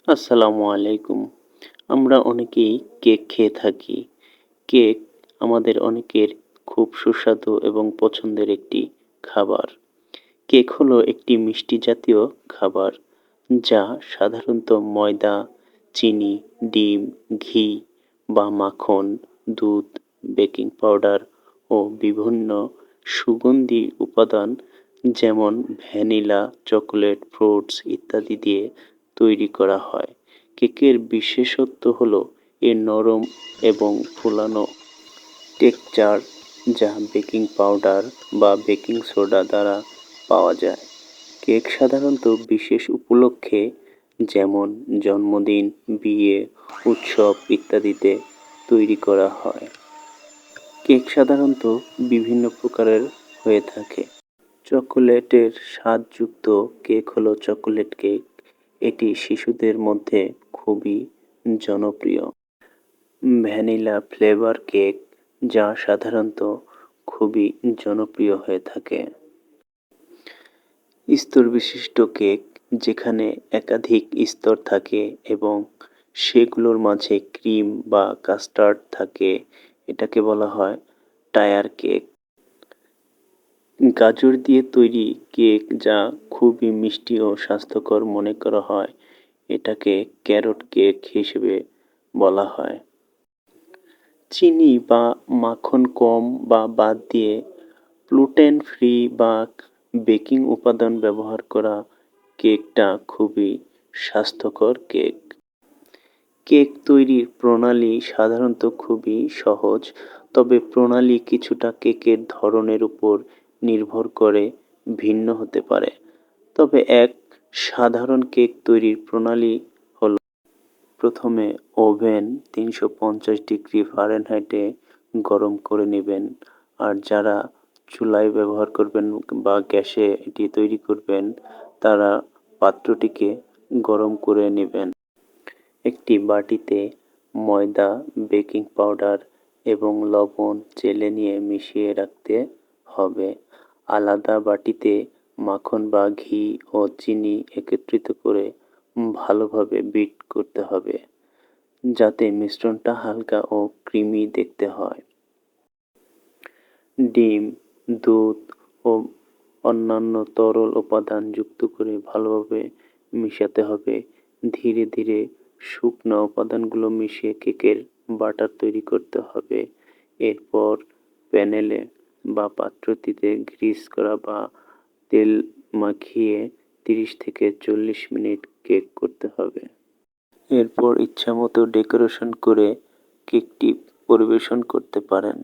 আসসালামু আলাইকুম। আমরা অনেকেই কেক খেয়ে থাকি। কেক আমাদের অনেকের খুব সুস্বাদু এবং পছন্দের একটি খাবার। কেক হলো একটি মিষ্টি জাতীয় খাবার যা সাধারণত ময়দা, চিনি, ডিম, ঘি বা মাখন, দুধ, বেকিং পাউডার ও বিভিন্ন সুগন্ধি উপাদান যেমন ভ্যানিলা, চকোলেট, ফ্রুটস ইত্যাদি দিয়ে তৈরি করা হয়। কেকের বিশেষত্ব হলো এর নরম এবং ফোলানো টেক্সচার যা বেকিং পাউডার বা বেকিং সোডা দ্বারা পাওয়া যায়। কেক সাধারণত বিশেষ উপলক্ষে যেমন জন্মদিন, বিয়ে, উৎসব ইত্যাদিতে তৈরি করা হয়। কেক সাধারণত বিভিন্ন প্রকারের হয়ে থাকে। চকোলেটের স্বাদযুক্ত কেক হলো চকোলেট কেক। এটি শিশুদের মধ্যে খুবই জনপ্রিয়। ভ্যানিলা ফ্লেভার কেক যা সাধারণত খুবই জনপ্রিয় হয়ে থাকে। স্তরবিশিষ্ট কেক যেখানে একাধিক স্তর থাকে এবং সেগুলোর মাঝে ক্রিম বা কাস্টার্ড থাকে, এটাকে বলা হয় টায়ার কেক। গাজর দিয়ে তৈরি কেক যা খুবই মিষ্টি ও স্বাস্থ্যকর মনে করা হয়, এটাকে ক্যারট কেক হিসেবে বলা হয়। চিনি বা মাখন কম বা বাদ দিয়ে গ্লুটেন ফ্রি বা বেকিং উপাদান ব্যবহার করা কেকটা খুবই স্বাস্থ্যকর কেক। কেক তৈরির প্রণালী সাধারণত খুবই সহজ, তবে প্রণালী কিছুটা কেকের ধরনের উপর নির্ভর করে ভিন্ন হতে পারে। তবে এক সাধারণ কেক তৈরির প্রণালী হলো প্রথমে ওভেন ৩৫০ ডিগ্রি ফারেনহাইটে গরম করে নেবেন। আর যারা চুলায় ব্যবহার করবেন বা গ্যাসে এটি তৈরি করবেন, তারা পাত্রটিকে গরম করে নেবেন। একটি বাটিতে ময়দা, বেকিং পাউডার এবং লবণ চেলে নিয়ে মিশিয়ে রাখতে হবে। আলাদা বাটিতে মাখন বা ঘি ও চিনি একত্রিত করে ভালোভাবে বিট করতে হবে, যাতে মিশ্রণটা হালকা ও ক্রিমি দেখতে হয়। ডিম, দুধ ও অন্যান্য তরল উপাদান যুক্ত করে ভালোভাবে মিশাতে হবে। ধীরে ধীরে শুকনো উপাদানগুলো মিশিয়ে কেকের বাটার তৈরি করতে হবে। এরপর প্যানেলে বা পাত্রটিতে গ্রিস করা বা তেল মাখিয়ে ৩০ থেকে ৪০ মিনিট কেক করতে হবে। এরপর ইচ্ছামতো ডেকোরেশন করে কেকটি পরিবেশন করতে পারেন।